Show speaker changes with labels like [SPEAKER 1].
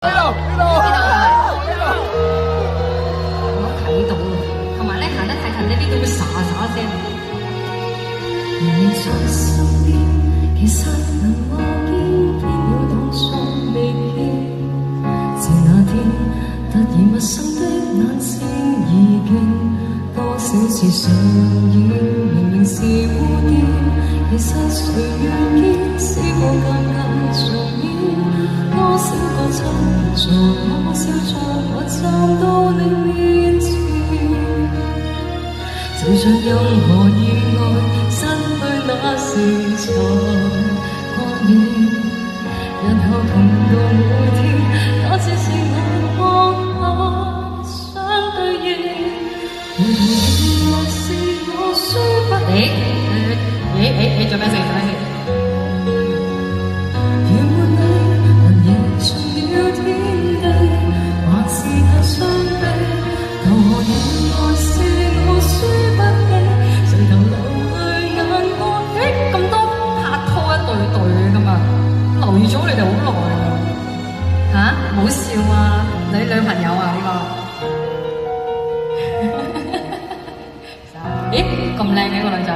[SPEAKER 1] 睇到，同埋咧行得太近咧，呢度會沙沙聲。你在身邊，其實能望見，偏要當作未見。自那天突然陌生的眼睛已經多少次上演，明明是蝴蝶，其實誰願見？試過夾硬重演，多少個親在我笑着我站到你面前，就像任何意外失去那時才覺現，日後同度每天，那只是我望下相對應，回頭原來是我輸不起。做咩事？留咗你哋好耐啊！唔好笑啊！你女朋友啊呢個？咦，咁靚嘅個女仔？